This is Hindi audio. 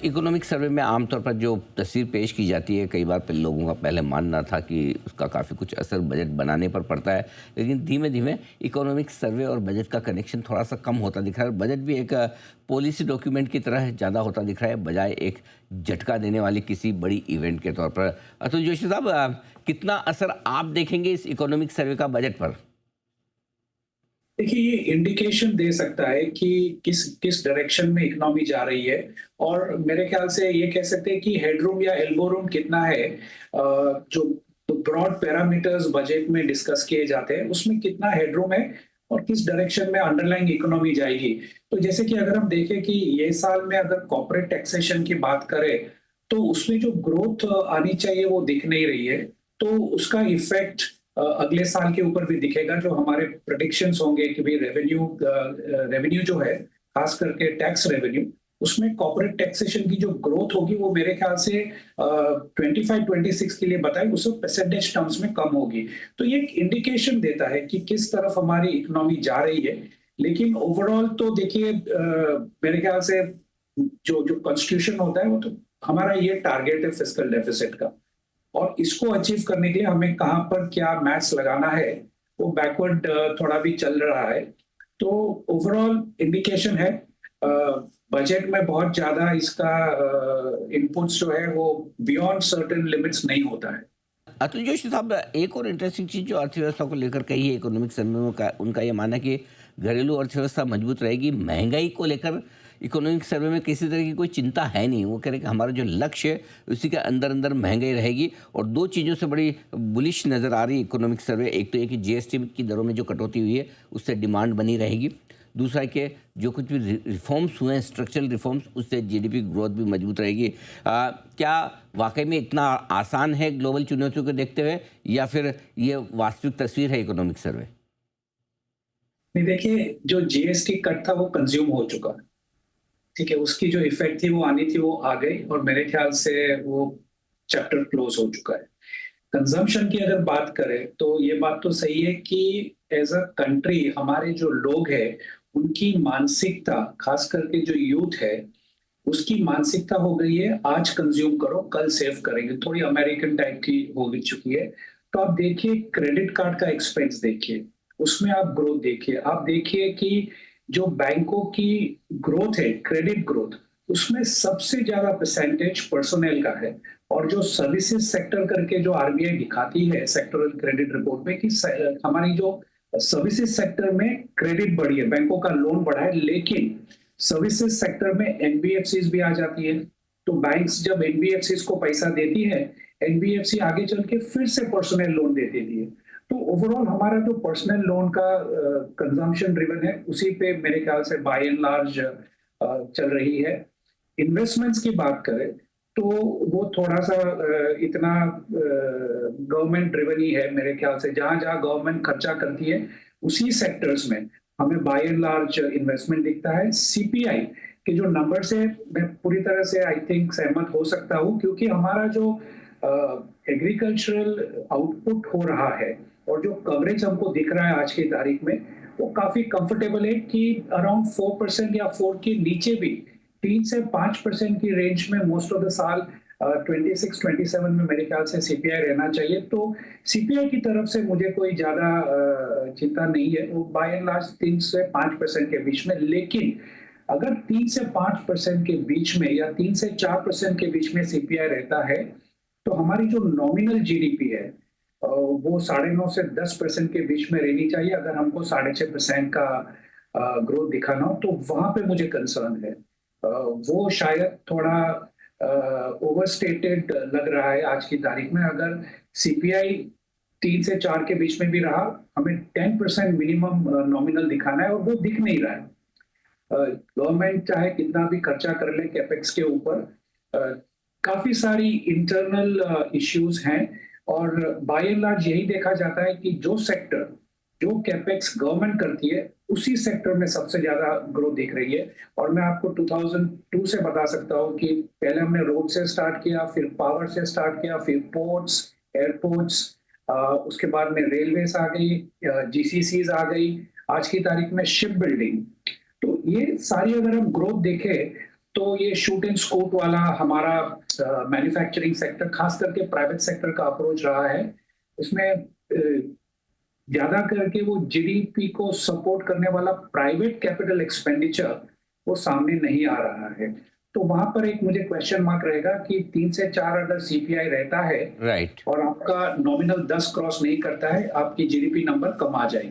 इकोनॉमिक सर्वे में आमतौर पर जो तस्वीर पेश की जाती है, कई बार लोगों का पहले मानना था कि उसका काफ़ी कुछ असर बजट बनाने पर पड़ता है, लेकिन धीमे धीमे इकोनॉमिक सर्वे और बजट का कनेक्शन थोड़ा सा कम होता दिख रहा है। बजट भी एक पॉलिसी डॉक्यूमेंट की तरह ज़्यादा होता दिख रहा है, बजाय एक झटका देने वाली किसी बड़ी इवेंट के तौर पर। अतुल जोशी साहब, कितना असर आप देखेंगे इस इकोनॉमिक सर्वे का बजट पर? देखिए, ये इंडिकेशन दे सकता है कि किस किस डायरेक्शन में इकोनॉमी जा रही है। और मेरे ख्याल से ये कह सकते हैं कि हेडरूम या एल्बो रूम कितना है। जो ब्रॉड पैरामीटर्स बजट में डिस्कस किए जाते हैं उसमें कितना हेडरूम है और किस डायरेक्शन में अंडरलाइंग इकोनॉमी जाएगी। तो जैसे कि अगर हम देखें कि ये साल में अगर कॉर्पोरेट टैक्सेशन की बात करें तो उसमें जो ग्रोथ आनी चाहिए वो दिख नहीं रही है। तो उसका इफेक्ट अगले साल के ऊपर भी दिखेगा। जो हमारे प्रेडिक्शंस होंगे कि भाई रेवेन्यू जो है, खास करके टैक्स रेवेन्यू, उसमें कॉर्पोरेट टैक्सेशन की जो ग्रोथ होगी वो मेरे ख्याल से 25-26 के लिए बताई उससे परसेंटेज टर्म्स में कम होगी। तो ये एक इंडिकेशन देता है कि किस तरफ हमारी इकोनॉमी जा रही है। लेकिन ओवरऑल तो देखिए, मेरे ख्याल से जो जो कॉन्स्टिट्यूशन होता है वो तो हमारा ये टारगेट है फिस्कल डेफिसिट का। और इसको अचीव करने के लिए हमें कहाँ पर क्या मैथ्स लगाना है, वो बैकवर्ड थोड़ा भी चल रहा है। तो ओवरऑल इंडिकेशन है। बजट में बहुत ज्यादा इसका इनपुट्स जो है वो बियॉन्ड सर्टेन लिमिट्स नहीं होता है। अतुल जोशी साहब, एक और इंटरेस्टिंग चीज़ जो अर्थव्यवस्था को लेकर कही है इकोनॉमिक सर्वे में, का उनका ये मानना है कि घरेलू अर्थव्यवस्था मजबूत रहेगी। महंगाई को लेकर इकोनॉमिक सर्वे में किसी तरह की कोई चिंता है नहीं। वो कह रहे कि हमारा जो लक्ष्य है उसी के अंदर अंदर महंगाई रहेगी। और दो चीज़ों से बड़ी बुलिश नज़र आ रही है इकोनॉमिक सर्वे। एक तो ये कि जीएसटी की दरों में जो कटौती हुई है उससे डिमांड बनी रहेगी। दूसरा है कि जो कुछ भी रिफॉर्म्स हुए हैं, स्ट्रक्चरल रिफॉर्म्स, उससे जीडीपी ग्रोथ भी मजबूत रहेगी। क्या वाकई में इतना आसान है ग्लोबल चुनौतियों को देखते हुए, या फिर ये वास्तविक तस्वीर है इकोनॉमिक सर्वे? नहीं, देखिए, जो जीएसटी कट था वो कंज्यूम हो चुका है। ठीक है, उसकी जो इफेक्ट थी वो आनी थी, वो आ गई और मेरे ख्याल से वो चैप्टर क्लोज हो चुका है। कंजम्पशन की अगर बात करें तो ये बात तो सही है कि एज अ कंट्री हमारे जो लोग हैं उनकी मानसिकता, खास करके जो यूथ है, उसकी मानसिकता हो गई है आज कंज्यूम करो कल सेव करेंगे, थोड़ी अमेरिकन टाइप की हो गई चुकी है। तो आप देखिए, क्रेडिट कार्ड का एक्सपेंस देखिए, उसमें आप ग्रोथ देखिए, आप देखिए कि जो बैंकों की ग्रोथ है, क्रेडिट ग्रोथ, उसमें सबसे ज्यादा परसेंटेज पर्सोनेल का है। और जो सर्विसेज सेक्टर करके जो आरबीआई दिखाती है सेक्टरल क्रेडिट रिपोर्ट में कि हमारी जो सर्विसेज सेक्टर में क्रेडिट बढ़ी है, बैंकों का लोन बढ़ा है, लेकिन सर्विसेज सेक्टर में एनबीएफसीज भी आ जाती है। तो बैंक्स जब एनबीएफसीज को पैसा देती है, एनबीएफसी आगे चल के फिर से पर्सनल लोन दे देती है। तो ओवरऑल हमारा जो पर्सनल लोन का कंजम्पशन ड्रिवन है उसी पे मेरे ख्याल से बाय एंड लार्ज चल रही है। इन्वेस्टमेंट्स की बात करें तो वो थोड़ा सा इतना गवर्नमेंट ड्रिवन ही है मेरे ख्याल से। जहां जहां गवर्नमेंट खर्चा करती है उसी सेक्टर्स में हमें बाय एंड लार्ज इन्वेस्टमेंट दिखता है। सीपीआई के जो नंबर से मैं पूरी तरह से आई थिंक सहमत हो सकता हूं, क्योंकि हमारा जो एग्रीकल्चरल आउटपुट हो रहा है और जो कवरेज हमको दिख रहा है आज की तारीख में, वो काफी कंफर्टेबल है कि अराउंड 4% या 4 के नीचे भी 3 से 5% की रेंज में मोस्ट ऑफ द साल 26-27 में मेरे ख्याल से सीपीआई रहना चाहिए। तो सीपीआई की तरफ से मुझे कोई ज्यादा चिंता नहीं है, वो बाय एंड लार्ज 3 से 5% के बीच में। लेकिन अगर 3 से 5% के बीच में या 3 से 4% के बीच में सीपीआई रहता है तो हमारी जो नॉमिनल जीडीपी है वो 9.5 से 10% के बीच में रहनी चाहिए। अगर हमको 6.5% का ग्रोथ दिखाना हो तो वहां पे मुझे कंसर्न है। वो शायद थोड़ा ओवरस्टेटेड लग रहा है आज की तारीख में। अगर सीपीआई 3 से 4 के बीच में भी रहा, हमें 10% मिनिमम नॉमिनल दिखाना है और वो दिख नहीं रहा है। गवर्नमेंट चाहे कितना भी खर्चा कर ले कैपेक्स के ऊपर, अ, काफी सारी इंटरनल इश्यूज हैं। और बाय एंड लार्ज यही देखा जाता है कि जो सेक्टर, जो कैपेक्स गवर्नमेंट करती है उसी सेक्टर में सबसे ज्यादा ग्रोथ दिख रही है। और मैं आपको 2002 से बता सकता हूँ कि पहले हमने रोड से स्टार्ट किया, फिर पावर से स्टार्ट किया, फिर पोर्ट्स, एयरपोर्ट्स, उसके बाद में रेलवेज आ गई, जीसीसीज आ गई, आज की तारीख में शिप बिल्डिंग। तो ये सारी अगर हम ग्रोथ देखें तो ये शूट एंड स्कोप वाला हमारा मैन्युफैक्चरिंग सेक्टर, खास करके प्राइवेट सेक्टर का अप्रोच रहा है। इसमें ज्यादा करके वो जीडीपी को सपोर्ट करने वाला प्राइवेट कैपिटल एक्सपेंडिचर वो सामने नहीं आ रहा है। तो वहां पर एक मुझे क्वेश्चन मार्क रहेगा कि 3 से 4 अगर सीपीआई रहता है राइट। और आपका नॉमिनल 10 क्रॉस नहीं करता है, आपकी जीडीपी नंबर कम आ जाएगी।